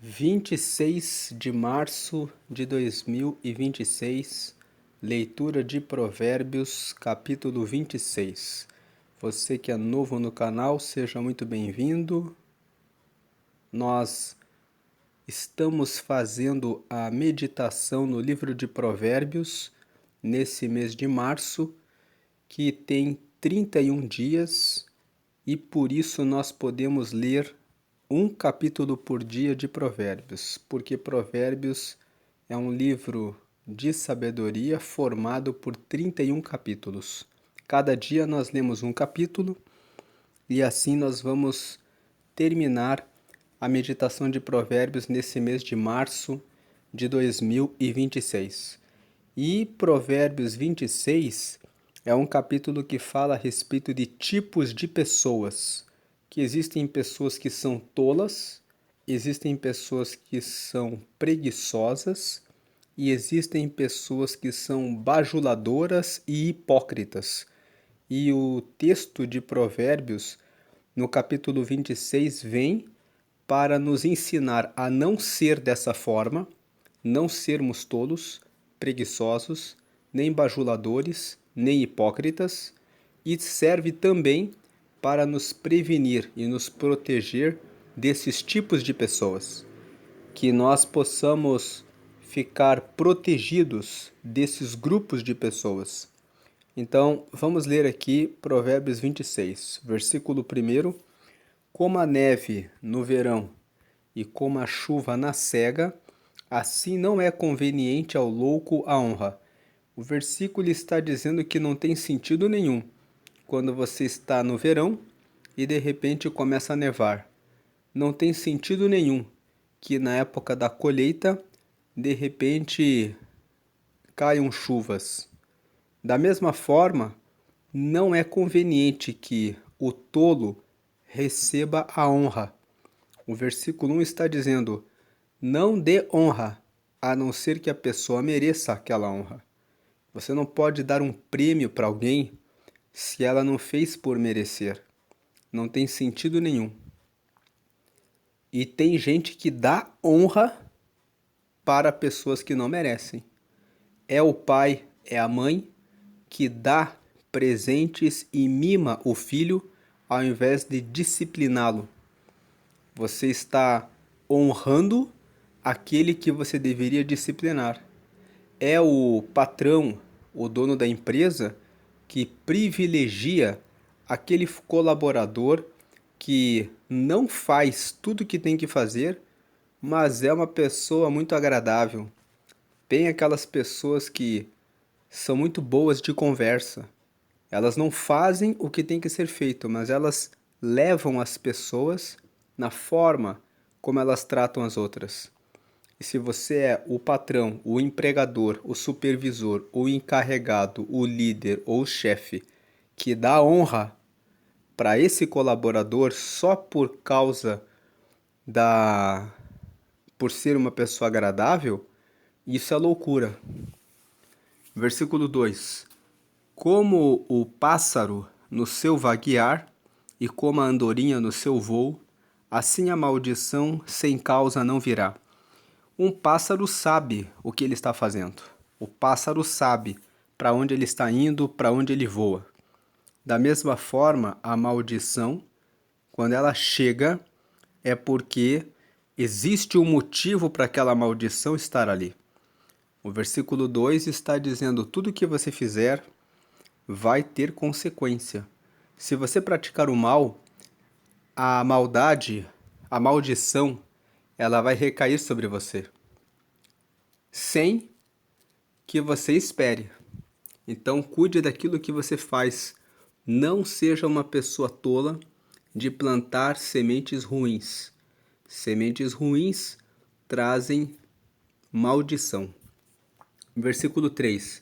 26 de março de 2026, leitura de Provérbios, capítulo 26. Você que é novo no canal, seja muito bem-vindo. Nós estamos fazendo a meditação no livro de Provérbios nesse mês de março, que tem 31 dias, e por isso nós podemos ler um capítulo por dia de Provérbios, porque Provérbios é um livro de sabedoria formado por 31 capítulos. Cada dia nós lemos um capítulo e assim nós vamos terminar a meditação de Provérbios nesse mês de março de 2026. E Provérbios 26 é um capítulo que fala a respeito de tipos de pessoas, que existem pessoas que são tolas, existem pessoas que são preguiçosas e existem pessoas que são bajuladoras e hipócritas. E o texto de Provérbios, no capítulo 26, vem para nos ensinar a não ser dessa forma, não sermos tolos, preguiçosos, nem bajuladores, nem hipócritas, e serve também para nos prevenir e nos proteger desses tipos de pessoas, que nós possamos ficar protegidos desses grupos de pessoas. Então, vamos ler aqui Provérbios 26, versículo 1. Como a neve no verão e como a chuva na cega, assim não é conveniente ao louco a honra. O versículo está dizendo que não tem sentido nenhum quando você está no verão e de repente começa a nevar. Não tem sentido nenhum que na época da colheita, de repente caiam chuvas. Da mesma forma, não é conveniente que o tolo receba a honra. O versículo 1 está dizendo: não dê honra, a não ser que a pessoa mereça aquela honra. Você não pode dar um prêmio para alguém se ela não fez por merecer. Não tem sentido nenhum. E tem gente que dá honra para pessoas que não merecem. É o pai, é a mãe que dá presentes e mima o filho ao invés de discipliná-lo. Você está honrando aquele que você deveria disciplinar. É o patrão, o dono da empresa, que privilegia aquele colaborador que não faz tudo o que tem que fazer, mas é uma pessoa muito agradável. Tem aquelas pessoas que são muito boas de conversa. Elas não fazem o que tem que ser feito, mas elas levam as pessoas na forma como elas tratam as outras. E se você é o patrão, o empregador, o supervisor, o encarregado, o líder ou o chefe que dá honra para esse colaborador só por causa por ser uma pessoa agradável, isso é loucura. Versículo 2: como o pássaro no seu vaguear e como a andorinha no seu voo, assim a maldição sem causa não virá. Um pássaro sabe o que ele está fazendo. O pássaro sabe para onde ele está indo, para onde ele voa. Da mesma forma, a maldição, quando ela chega, é porque existe um motivo para aquela maldição estar ali. O versículo 2 está dizendo: tudo que você fizer vai ter consequência. Se você praticar o mal, a maldade, a maldição, ela vai recair sobre você, sem que você espere. Então, cuide daquilo que você faz. Não seja uma pessoa tola de plantar sementes ruins. Sementes ruins trazem maldição. Versículo 3: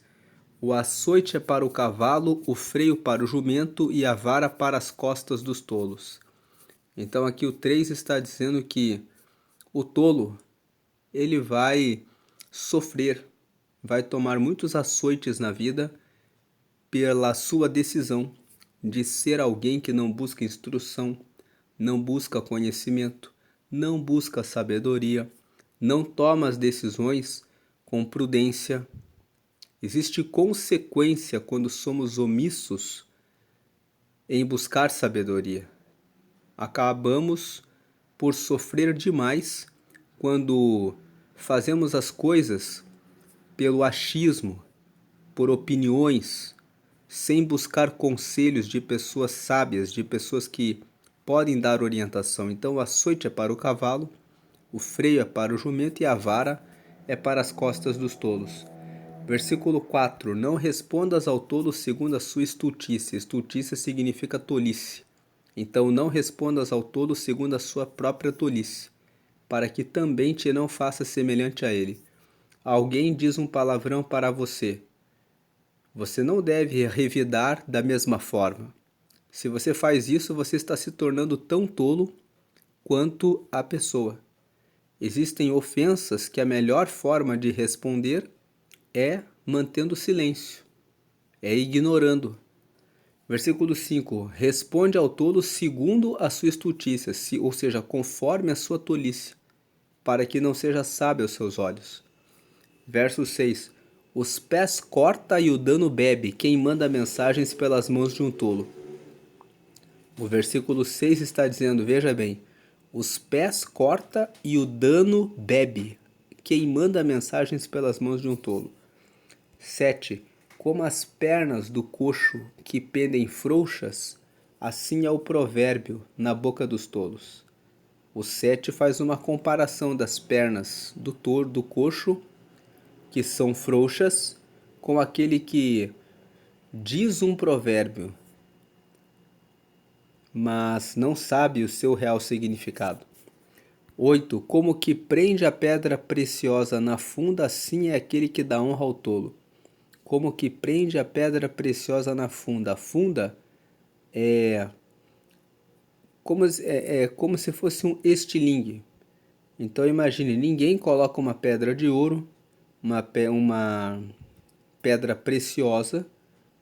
o açoite é para o cavalo, o freio para o jumento e a vara para as costas dos tolos. Então aqui o 3 está dizendo que o tolo, ele vai sofrer, vai tomar muitos açoites na vida pela sua decisão de ser alguém que não busca instrução, não busca conhecimento, não busca sabedoria, não toma as decisões com prudência. Existe consequência quando somos omissos em buscar sabedoria. Acabamos por sofrer demais quando fazemos as coisas pelo achismo, por opiniões, sem buscar conselhos de pessoas sábias, de pessoas que podem dar orientação. Então, o açoite é para o cavalo, o freio é para o jumento e a vara é para as costas dos tolos. Versículo 4. Não respondas ao tolo segundo a sua estultícia. Estultícia significa tolice. Então não respondas ao tolo segundo a sua própria tolice, para que também te não faça semelhante a ele. Alguém diz um palavrão para você. Você não deve revidar da mesma forma. Se você faz isso, você está se tornando tão tolo quanto a pessoa. Existem ofensas que a melhor forma de responder é mantendo silêncio, é ignorando. Versículo 5. Responde ao tolo segundo a sua estultícia, ou seja, conforme a sua tolice, para que não seja sábio aos seus olhos. Verso 6. Os pés corta e o dano bebe, quem manda mensagens pelas mãos de um tolo. O versículo 6 está dizendo, veja bem, os pés corta e o dano bebe, quem manda mensagens pelas mãos de um tolo. 7. Como as pernas do coxo que pendem frouxas, assim é o provérbio na boca dos tolos. O 7 faz uma comparação das pernas do coxo, que são frouxas, com aquele que diz um provérbio, mas não sabe o seu real significado. 8. Como que prende a pedra preciosa na funda, assim é aquele que dá honra ao tolo. Como que prende a pedra preciosa na funda. A funda é como se fosse um estilingue. Então imagine, ninguém coloca uma pedra de ouro, uma pedra preciosa,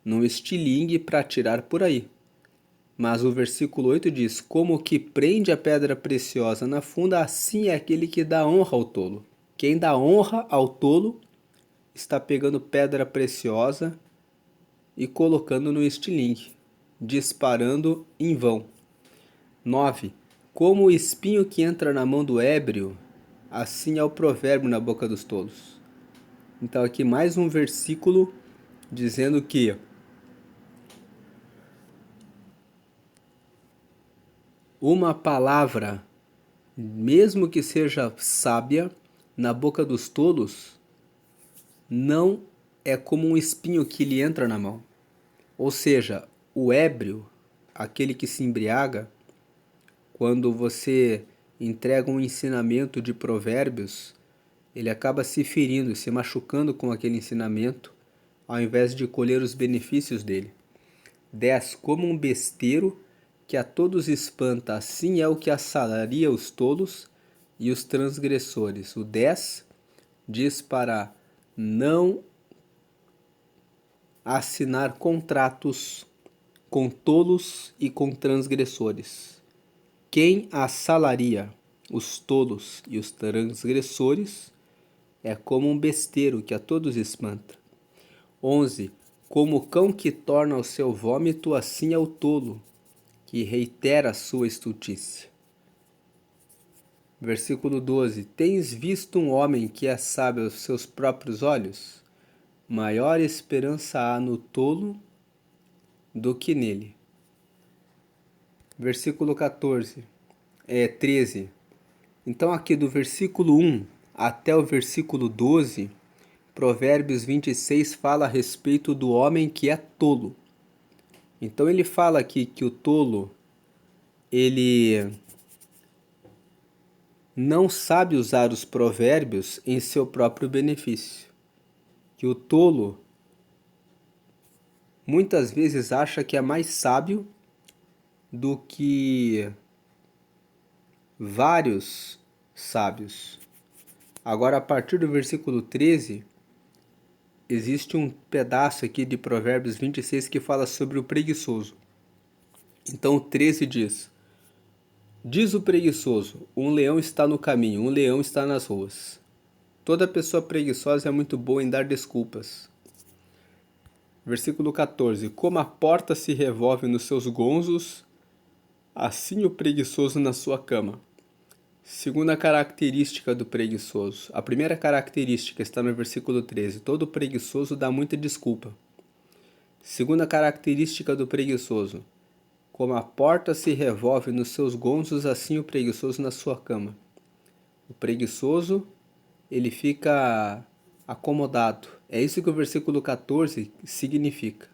num estilingue para tirar por aí. Mas o versículo 8 diz, como que prende a pedra preciosa na funda, assim é aquele que dá honra ao tolo. Quem dá honra ao tolo está pegando pedra preciosa e colocando no estilingue, disparando em vão. 9. Como o espinho que entra na mão do ébrio, assim é o provérbio na boca dos tolos. Então aqui mais um versículo dizendo que uma palavra, mesmo que seja sábia, na boca dos tolos, não é como um espinho que lhe entra na mão. Ou seja, o ébrio, aquele que se embriaga, quando você entrega um ensinamento de provérbios, ele acaba se ferindo, se machucando com aquele ensinamento, ao invés de colher os benefícios dele. 10. Como um besteiro que a todos espanta, assim é o que assalaria os tolos e os transgressores. O 10 diz para não assinar contratos com tolos e com transgressores. Quem assalaria os tolos e os transgressores é como um besteiro que a todos espanta. 11. Como o cão que torna o seu vômito, assim é o tolo, que reitera a sua estultícia. Versículo 12. Tens visto um homem que é sábio aos seus próprios olhos? Maior esperança há no tolo do que nele. Versículo 13. Então aqui do versículo 1 até o versículo 12, Provérbios 26 fala a respeito do homem que é tolo. Então ele fala aqui que o tolo, ele não sabe usar os provérbios em seu próprio benefício. Que o tolo muitas vezes acha que é mais sábio do que vários sábios. Agora, a partir do versículo 13, existe um pedaço aqui de Provérbios 26 que fala sobre o preguiçoso. Então o 13 diz: Diz o preguiçoso: um leão está no caminho, um leão está nas ruas. Toda pessoa preguiçosa é muito boa em dar desculpas. Versículo 14: como a porta se revolve nos seus gonzos, assim o preguiçoso na sua cama. Segunda característica do preguiçoso. A primeira característica está no versículo 13. Todo preguiçoso dá muita desculpa. Segunda característica do preguiçoso. Como a porta se revolve nos seus gonzos, assim o preguiçoso na sua cama. O preguiçoso, ele fica acomodado. É isso que o versículo 14 significa.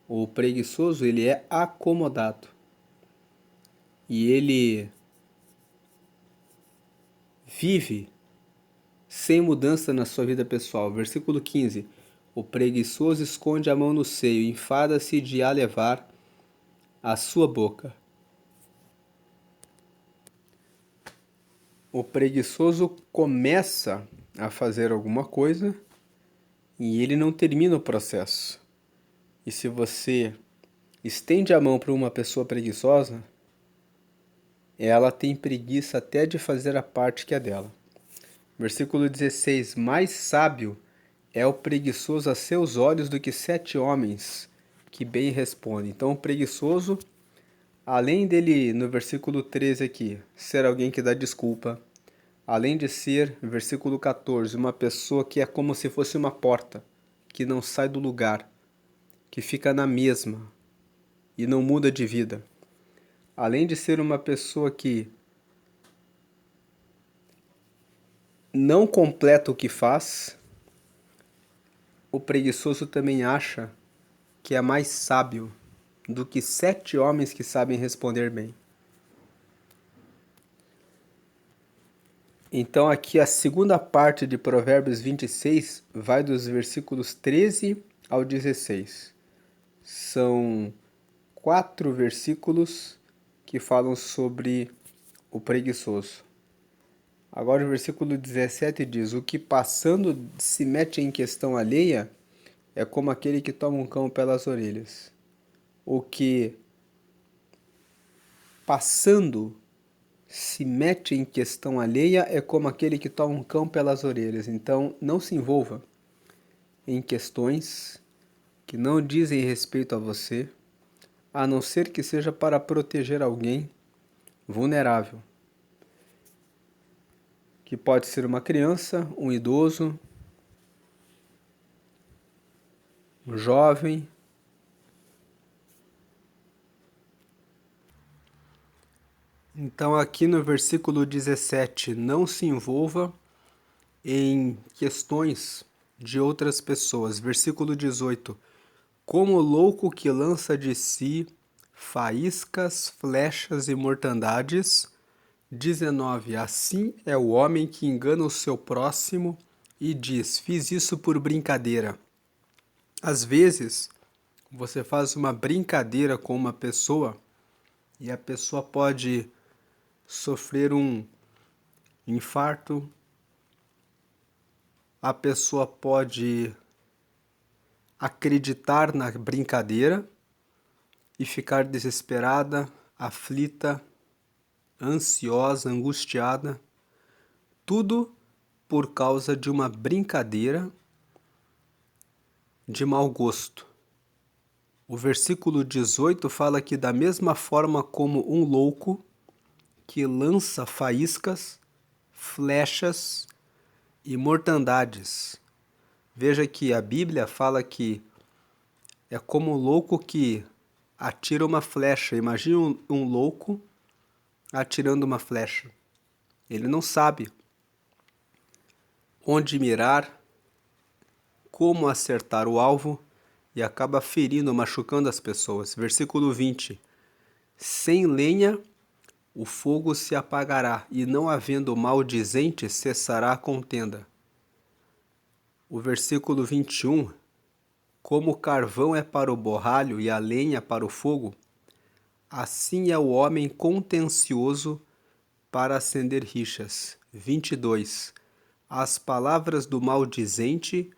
O preguiçoso, ele é acomodado. E ele vive sem mudança na sua vida pessoal. Versículo 15. O preguiçoso esconde a mão no seio, enfada-se de a levar à sua boca. O preguiçoso começa a fazer alguma coisa e ele não termina o processo. E se você estende a mão para uma pessoa preguiçosa, ela tem preguiça até de fazer a parte que é dela. Versículo 16. Mais sábio é o preguiçoso a seus olhos do que 7 homens que bem respondem. Então o preguiçoso, além dele, no versículo 13 aqui, ser alguém que dá desculpa, além de ser, versículo 14, uma pessoa que é como se fosse uma porta, que não sai do lugar, que fica na mesma e não muda de vida. Além de ser uma pessoa que não completa o que faz, o preguiçoso também acha que é mais sábio do que 7 homens que sabem responder bem. Então aqui a segunda parte de Provérbios 26 vai dos versículos 13 ao 16. São 4 versículos que falam sobre o preguiçoso. Agora o versículo 17 diz: o que passando se mete em questão alheia é como aquele que toma um cão pelas orelhas. O que passando se mete em questão alheia é como aquele que toma um cão pelas orelhas. Então não se envolva em questões que não dizem respeito a você, a não ser que seja para proteger alguém vulnerável, que pode ser uma criança, um idoso, um jovem. Então aqui no versículo 17, não se envolva em questões de outras pessoas. Versículo 18, como louco que lança de si faíscas, flechas e mortandades. 19, assim é o homem que engana o seu próximo e diz, fiz isso por brincadeira. Às vezes, você faz uma brincadeira com uma pessoa e a pessoa pode sofrer um infarto, a pessoa pode acreditar na brincadeira e ficar desesperada, aflita, ansiosa, angustiada, tudo por causa de uma brincadeira de mau gosto. O versículo 18 fala que da mesma forma como um louco que lança faíscas, flechas e mortandades. Veja que a Bíblia fala que é como um louco que atira uma flecha. Imagine um louco atirando uma flecha. Ele não sabe onde mirar, como acertar o alvo e acaba ferindo, machucando as pessoas. Versículo 20. Sem lenha o fogo se apagará, e não havendo maldizente cessará a contenda. O versículo 21. Como o carvão é para o borralho e a lenha para o fogo, assim é o homem contencioso para acender rixas. 22. As palavras do maldizente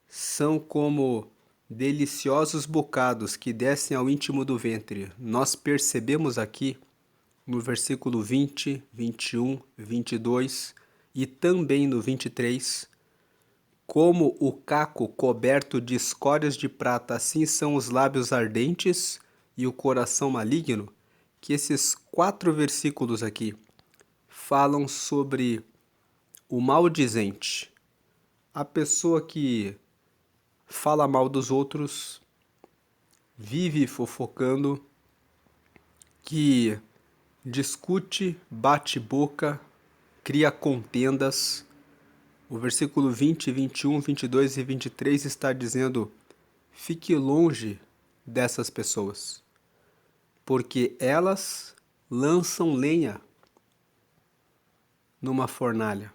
são como deliciosos bocados que descem ao íntimo do ventre. Nós percebemos aqui no versículo 20, 21, 22 e também no 23, como o caco coberto de escórias de prata, assim são os lábios ardentes e o coração maligno, que esses 4 versículos aqui falam sobre o maldizente, a pessoa que fala mal dos outros, vive fofocando, que discute, bate boca, cria contendas. O versículo 20, 21, 22 e 23 está dizendo: fique longe dessas pessoas, porque elas lançam lenha numa fornalha.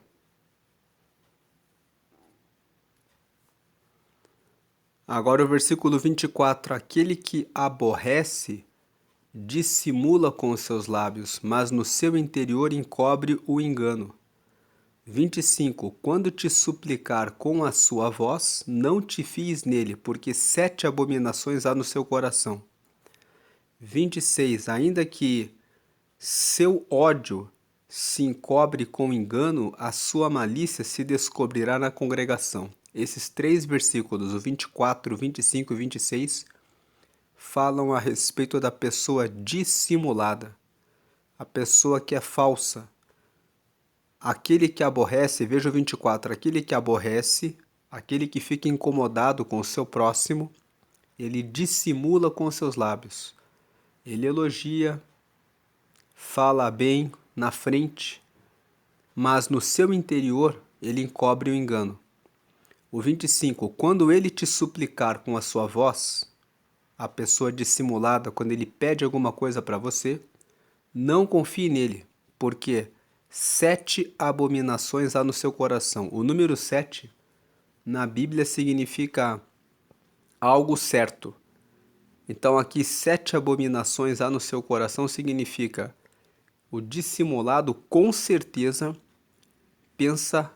Agora o versículo 24: aquele que aborrece dissimula com os seus lábios, mas no seu interior encobre o engano. 25. Quando te suplicar com a sua voz, não te fies nele, porque 7 abominações há no seu coração. 26. Ainda que seu ódio se encobre com engano, a sua malícia se descobrirá na congregação. Esses 3 versículos, o 24, 25 e 26, falam a respeito da pessoa dissimulada, a pessoa que é falsa. Aquele que aborrece, veja o 24, aquele que aborrece, aquele que fica incomodado com o seu próximo, ele dissimula com os seus lábios. Ele elogia, fala bem na frente, mas no seu interior ele encobre o engano. O 25, quando ele te suplicar com a sua voz, a pessoa dissimulada, quando ele pede alguma coisa para você, não confie nele, porque 7 abominações há no seu coração. O número 7 na Bíblia significa algo certo. Então aqui 7 abominações há no seu coração significa o dissimulado com certeza pensa,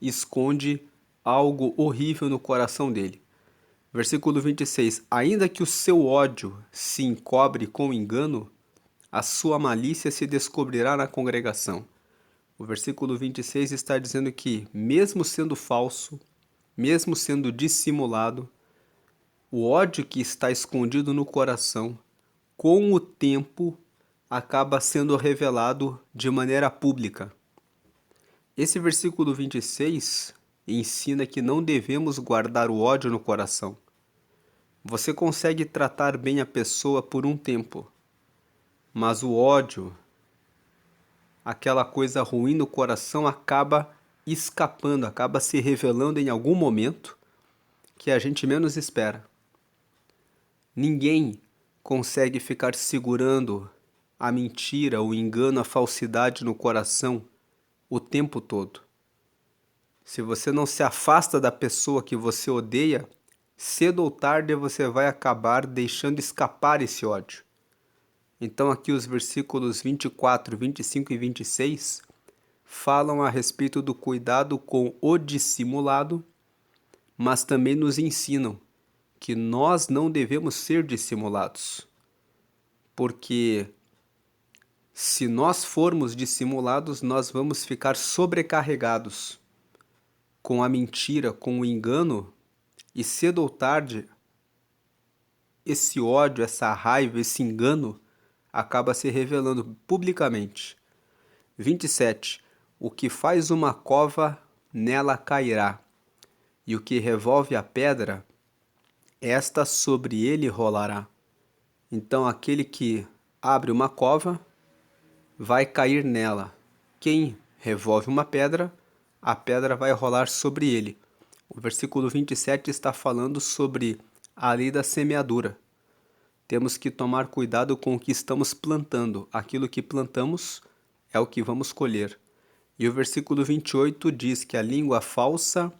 esconde algo horrível no coração dele. Versículo 26, ainda que o seu ódio se encobre com engano, a sua malícia se descobrirá na congregação. O versículo 26 está dizendo que, mesmo sendo falso, mesmo sendo dissimulado, o ódio que está escondido no coração, com o tempo, acaba sendo revelado de maneira pública. Esse versículo 26 ensina que não devemos guardar o ódio no coração. Você consegue tratar bem a pessoa por um tempo, mas o ódio, aquela coisa ruim no coração, acaba escapando, acaba se revelando em algum momento que a gente menos espera. Ninguém consegue ficar segurando a mentira, o engano, a falsidade no coração o tempo todo. Se você não se afasta da pessoa que você odeia, cedo ou tarde você vai acabar deixando escapar esse ódio. Então aqui os versículos 24, 25 e 26 falam a respeito do cuidado com o dissimulado, mas também nos ensinam que nós não devemos ser dissimulados. Porque se nós formos dissimulados, nós vamos ficar sobrecarregados com a mentira, com o engano, e cedo ou tarde, esse ódio, essa raiva, esse engano acaba se revelando publicamente. 27. O que faz uma cova, nela cairá, e o que revolve a pedra, esta sobre ele rolará. Então aquele que abre uma cova vai cair nela. Quem revolve uma pedra, a pedra vai rolar sobre ele. O versículo 27 está falando sobre a lei da semeadura. Temos que tomar cuidado com o que estamos plantando. Aquilo que plantamos é o que vamos colher. E o versículo 28 diz que a língua falsa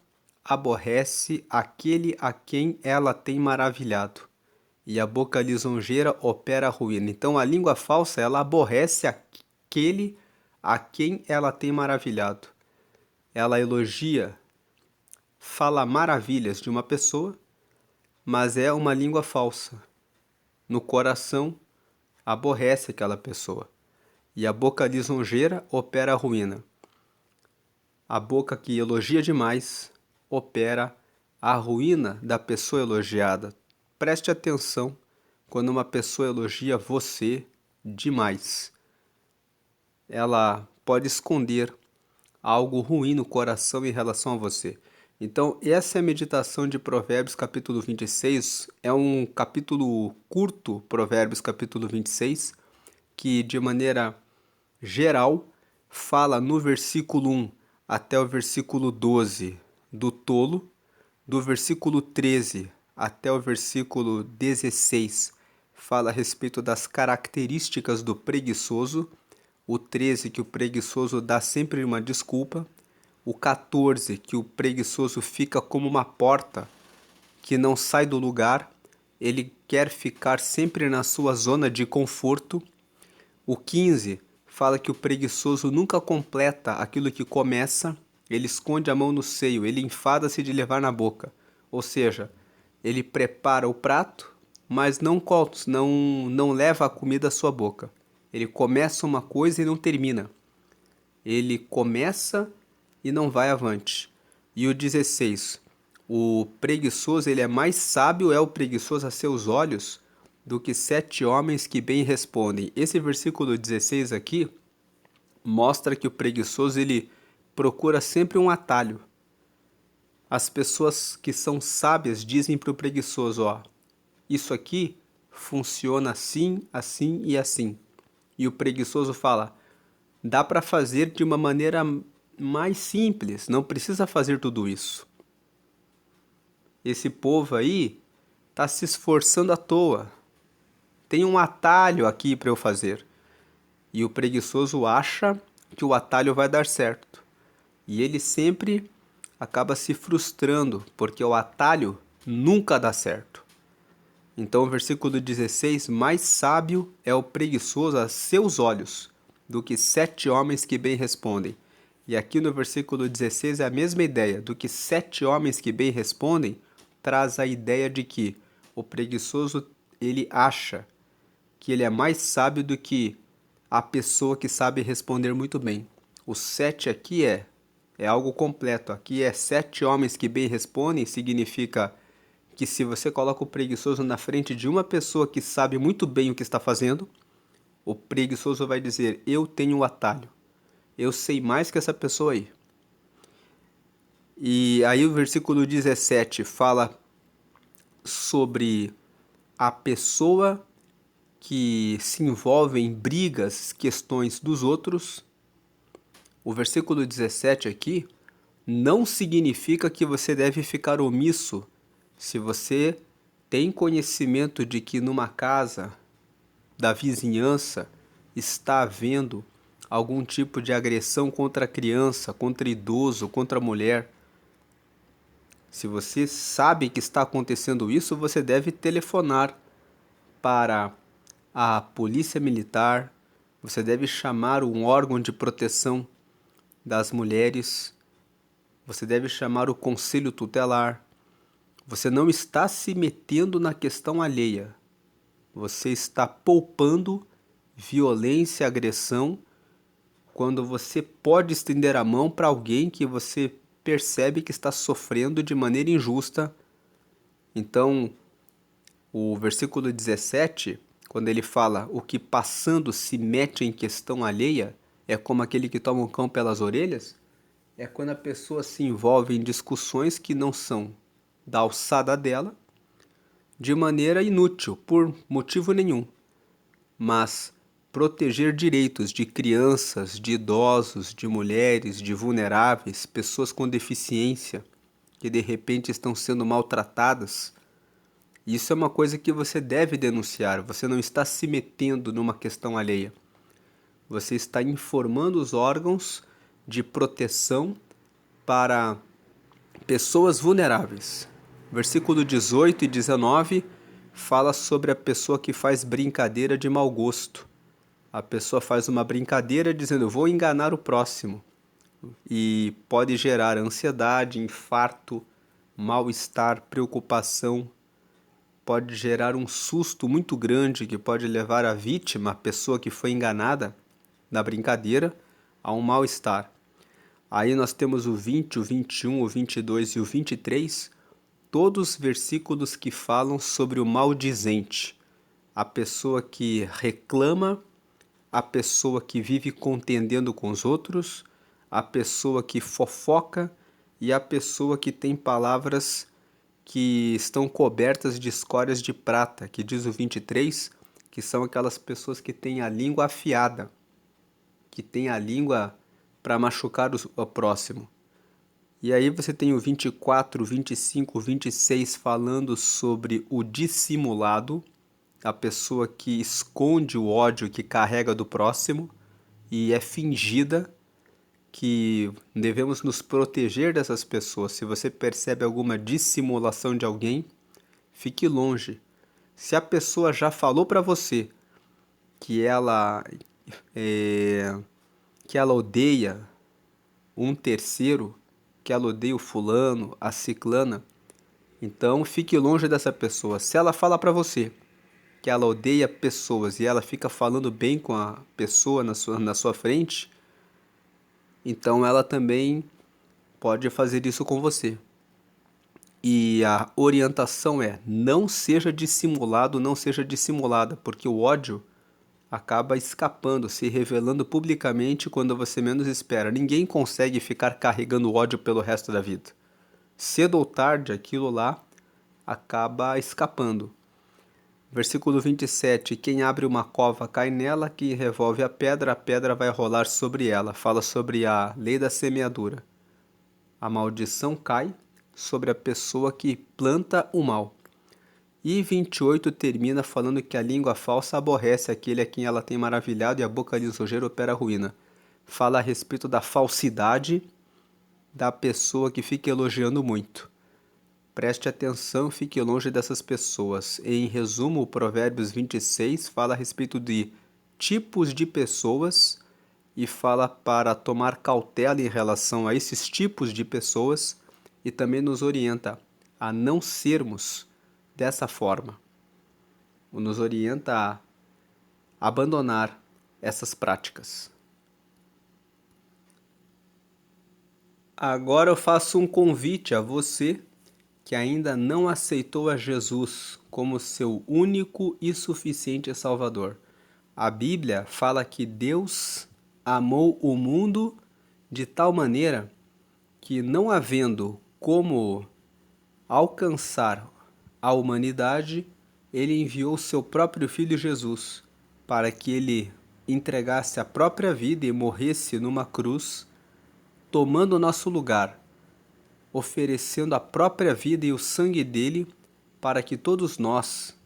aborrece aquele a quem ela tem maravilhado, e a boca lisonjeira opera a ruína. Então a língua falsa, ela aborrece aquele a quem ela tem maravilhado. Ela elogia, fala maravilhas de uma pessoa, mas é uma língua falsa. No coração, aborrece aquela pessoa. E a boca lisonjeira opera a ruína. A boca que elogia demais opera a ruína da pessoa elogiada. Preste atenção quando uma pessoa elogia você demais. Ela pode esconder algo ruim no coração em relação a você. Então, essa é a meditação de Provérbios capítulo 26. É um capítulo curto, Provérbios capítulo 26, que de maneira geral fala no versículo 1 até o versículo 12 do tolo, do versículo 13 até o versículo 16 fala a respeito das características do preguiçoso, o 13 que o preguiçoso dá sempre uma desculpa, o 14 que o preguiçoso fica como uma porta que não sai do lugar, ele quer ficar sempre na sua zona de conforto, o 15 fala que o preguiçoso nunca completa aquilo que começa, ele esconde a mão no seio, ele enfada-se de levar na boca. Ou seja, ele prepara o prato, mas não leva a comida à sua boca. Ele começa uma coisa e não termina. Ele começa e não vai avante. E o 16, o preguiçoso, ele é mais sábio, é o preguiçoso a seus olhos, do que 7 homens que bem respondem. Esse versículo 16 aqui mostra que o preguiçoso ele procura sempre um atalho. As pessoas que são sábias dizem para o preguiçoso, ó, isso aqui funciona assim, assim e assim. E o preguiçoso fala, dá para fazer de uma maneira mais simples, não precisa fazer tudo isso. Esse povo aí está se esforçando à toa. Tem um atalho aqui para eu fazer. E o preguiçoso acha que o atalho vai dar certo. E ele sempre acaba se frustrando, porque o atalho nunca dá certo. Então, o versículo 16, mais sábio é o preguiçoso a seus olhos, do que 7 homens que bem respondem. E aqui no versículo 16 é a mesma ideia, do que 7 homens que bem respondem, traz a ideia de que o preguiçoso, ele acha que ele é mais sábio do que a pessoa que sabe responder muito bem. O 7 aqui é algo completo. Aqui é 7 homens que bem respondem, significa que se você coloca o preguiçoso na frente de uma pessoa que sabe muito bem o que está fazendo, o preguiçoso vai dizer, eu tenho o atalho. Eu sei mais que essa pessoa aí. E aí o versículo 17 fala sobre a pessoa que se envolve em brigas, questões dos outros. O versículo 17 aqui não significa que você deve ficar omisso se você tem conhecimento de que numa casa da vizinhança está havendo algum tipo de agressão contra a criança, contra idoso, contra a mulher. Se você sabe que está acontecendo isso, você deve telefonar para a polícia militar, você deve chamar um órgão de proteção das mulheres, você deve chamar o conselho tutelar. Você não está se metendo na questão alheia. Você está poupando violência, agressão, quando você pode estender a mão para alguém que você percebe que está sofrendo de maneira injusta. Então, o versículo 17, quando ele fala o que passando se mete em questão alheia, é como aquele que toma um cão pelas orelhas, é quando a pessoa se envolve em discussões que não são da alçada dela, de maneira inútil, por motivo nenhum. Mas proteger direitos de crianças, de idosos, de mulheres, de vulneráveis, pessoas com deficiência, que de repente estão sendo maltratadas, isso é uma coisa que você deve denunciar. Você não está se metendo numa questão alheia. Você está informando os órgãos de proteção para pessoas vulneráveis. Versículo 18 e 19 fala sobre a pessoa que faz brincadeira de mau gosto. A pessoa faz uma brincadeira dizendo, vou enganar o próximo. E pode gerar ansiedade, infarto, mal-estar, preocupação. Pode gerar um susto muito grande que pode levar a vítima, a pessoa que foi enganada, da brincadeira a um mal-estar. Aí nós temos o 20, o 21, o 22 e o 23, todos versículos que falam sobre o maldizente, a pessoa que reclama, a pessoa que vive contendendo com os outros, a pessoa que fofoca e a pessoa que tem palavras que estão cobertas de escórias de prata, que diz o 23, que são aquelas pessoas que têm a língua afiada, que têm a língua para machucar o próximo. E aí você tem o 24, 25, 26 falando sobre o dissimulado, a pessoa que esconde o ódio que carrega do próximo e é fingida, que devemos nos proteger dessas pessoas. Se você percebe alguma dissimulação de alguém, fique longe. Se a pessoa já falou para você que é, que ela odeia um terceiro, que ela odeia o fulano, a ciclana, então fique longe dessa pessoa. Se ela fala para você que ela odeia pessoas e ela fica falando bem com a pessoa na sua frente, então ela também pode fazer isso com você. E a orientação é: não seja dissimulado, não seja dissimulada, porque o ódio acaba escapando, se revelando publicamente quando você menos espera. Ninguém consegue ficar carregando ódio pelo resto da vida. Cedo ou tarde, aquilo lá acaba escapando. Versículo 27, quem abre uma cova cai nela, quem revolve a pedra vai rolar sobre ela. Fala sobre a lei da semeadura. A maldição cai sobre a pessoa que planta o mal. E 28 termina falando que a língua falsa aborrece aquele a quem ela tem maravilhado e a boca lisonjeira opera a ruína. Fala a respeito da falsidade da pessoa que fica elogiando muito. Preste atenção, fique longe dessas pessoas. Em resumo, o Provérbios 26 fala a respeito de tipos de pessoas e fala para tomar cautela em relação a esses tipos de pessoas e também nos orienta a não sermos dessa forma. Nos orienta a abandonar essas práticas. Agora eu faço um convite a você que ainda não aceitou a Jesus como seu único e suficiente Salvador. A Bíblia fala que Deus amou o mundo de tal maneira que, não havendo como alcançar a humanidade, ele enviou seu próprio Filho Jesus para que ele entregasse a própria vida e morresse numa cruz, tomando o nosso lugar, oferecendo a própria vida e o sangue dele para que todos nós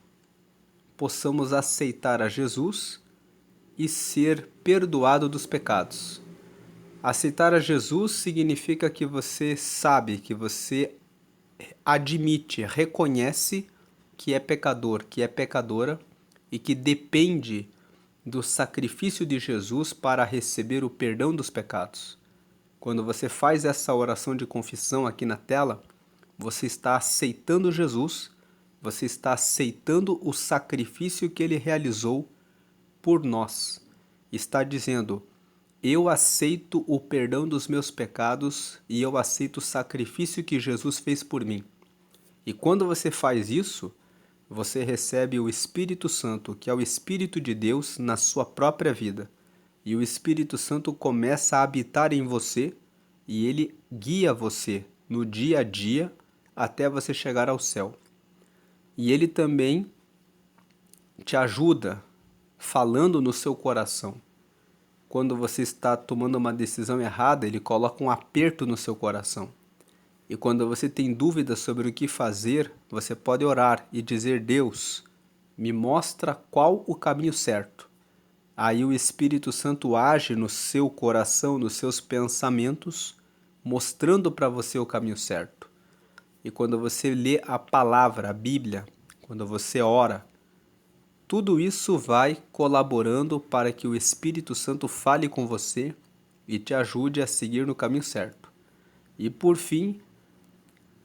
possamos aceitar a Jesus e ser perdoado dos pecados. Aceitar a Jesus significa que você sabe, que você admite, reconhece que é pecador, que é pecadora e que depende do sacrifício de Jesus para receber o perdão dos pecados. Quando você faz essa oração de confissão aqui na tela, você está aceitando Jesus, você está aceitando o sacrifício que ele realizou por nós. Está dizendo: eu aceito o perdão dos meus pecados e eu aceito o sacrifício que Jesus fez por mim. E quando você faz isso, você recebe o Espírito Santo, que é o Espírito de Deus, na sua própria vida. E o Espírito Santo começa a habitar em você e ele guia você no dia a dia até você chegar ao céu. E ele também te ajuda falando no seu coração. Quando você está tomando uma decisão errada, ele coloca um aperto no seu coração. E quando você tem dúvidas sobre o que fazer, você pode orar e dizer: Deus, me mostra qual o caminho certo. Aí o Espírito Santo age no seu coração, nos seus pensamentos, mostrando para você o caminho certo. E quando você lê a palavra, a Bíblia, quando você ora, tudo isso vai colaborando para que o Espírito Santo fale com você e te ajude a seguir no caminho certo. E por fim,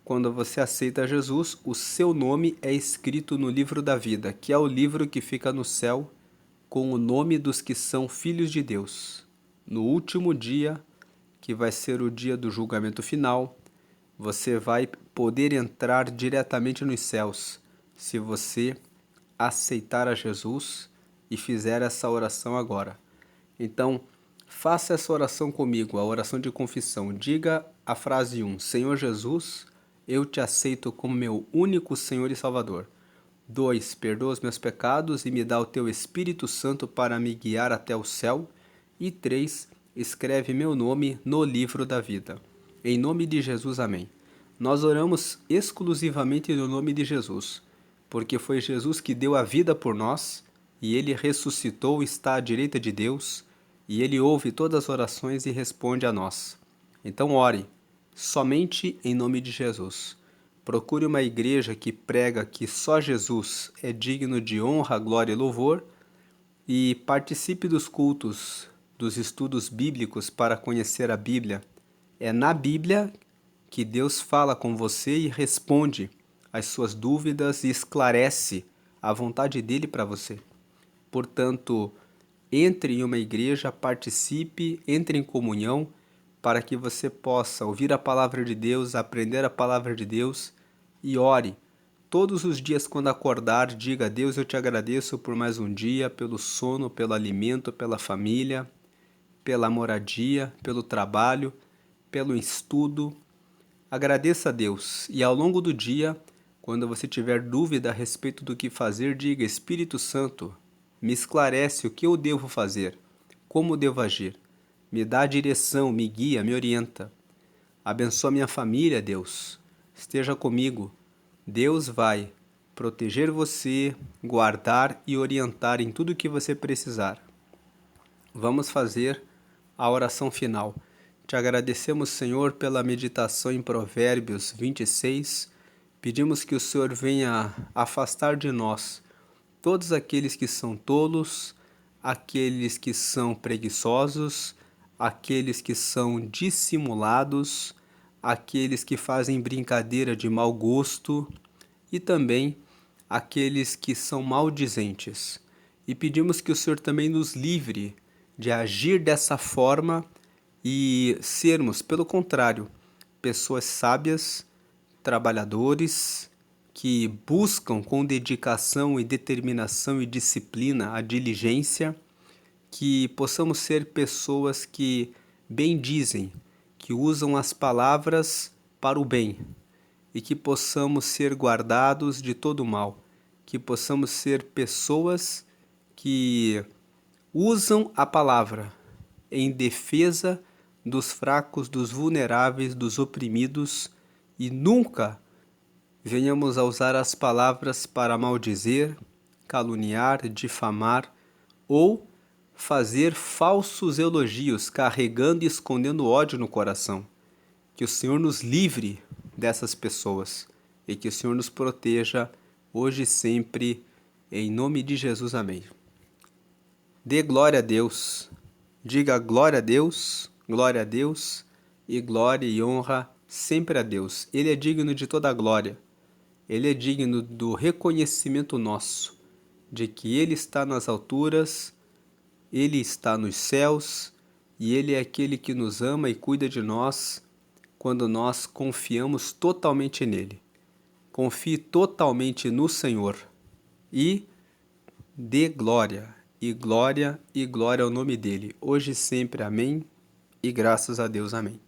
quando você aceita Jesus, o seu nome é escrito no livro da vida, que é o livro que fica no céu com o nome dos que são filhos de Deus. No último dia, que vai ser o dia do julgamento final, você vai poder entrar diretamente nos céus se você aceitar a Jesus e fizer essa oração agora. Então, faça essa oração comigo, a oração de confissão. Diga a frase 1: Senhor Jesus, eu te aceito como meu único Senhor e Salvador. 2: perdoa os meus pecados e me dá o teu Espírito Santo para me guiar até o céu. E 3: escreve meu nome no livro da vida. Em nome de Jesus, amém. Nós oramos exclusivamente no nome de Jesus, porque foi Jesus que deu a vida por nós, e ele ressuscitou, está à direita de Deus, e ele ouve todas as orações e responde a nós. Então ore, somente em nome de Jesus. Procure uma igreja que prega que só Jesus é digno de honra, glória e louvor, e participe dos cultos, dos estudos bíblicos para conhecer a Bíblia. É na Bíblia que Deus fala com você e responde as suas dúvidas e esclarece a vontade dele para você. Portanto, entre em uma igreja, participe, entre em comunhão, para que você possa ouvir a palavra de Deus, aprender a palavra de Deus e ore. Todos os dias quando acordar, diga a Deus, eu te agradeço por mais um dia, pelo sono, pelo alimento, pela família, pela moradia, pelo trabalho, pelo estudo. Agradeça a Deus e ao longo do dia, quando você tiver dúvida a respeito do que fazer, diga: Espírito Santo, me esclarece o que eu devo fazer, como devo agir. Me dá direção, me guia, me orienta. Abençoa minha família, Deus. Esteja comigo. Deus vai proteger você, guardar e orientar em tudo o que você precisar. Vamos fazer a oração final. Te agradecemos, Senhor, pela meditação em Provérbios 26. Pedimos que o Senhor venha afastar de nós todos aqueles que são tolos, aqueles que são preguiçosos, aqueles que são dissimulados, aqueles que fazem brincadeira de mau gosto e também aqueles que são maldizentes. E pedimos que o Senhor também nos livre de agir dessa forma e sermos, pelo contrário, pessoas sábias, trabalhadores, que buscam com dedicação e determinação e disciplina a diligência, que possamos ser pessoas que bendizem, que usam as palavras para o bem, e que possamos ser guardados de todo mal, que possamos ser pessoas que usam a palavra em defesa dos fracos, dos vulneráveis, dos oprimidos, e nunca venhamos a usar as palavras para maldizer, caluniar, difamar ou fazer falsos elogios, carregando e escondendo ódio no coração. Que o Senhor nos livre dessas pessoas e que o Senhor nos proteja hoje e sempre, em nome de Jesus, amém. Dê glória a Deus, diga glória a Deus e glória e honra sempre a Deus. Ele é digno de toda a glória, ele é digno do reconhecimento nosso, de que ele está nas alturas, ele está nos céus e ele é aquele que nos ama e cuida de nós quando nós confiamos totalmente nele. Confie totalmente no Senhor e dê glória, e glória, e glória ao nome dele, hoje e sempre, amém, e graças a Deus, amém.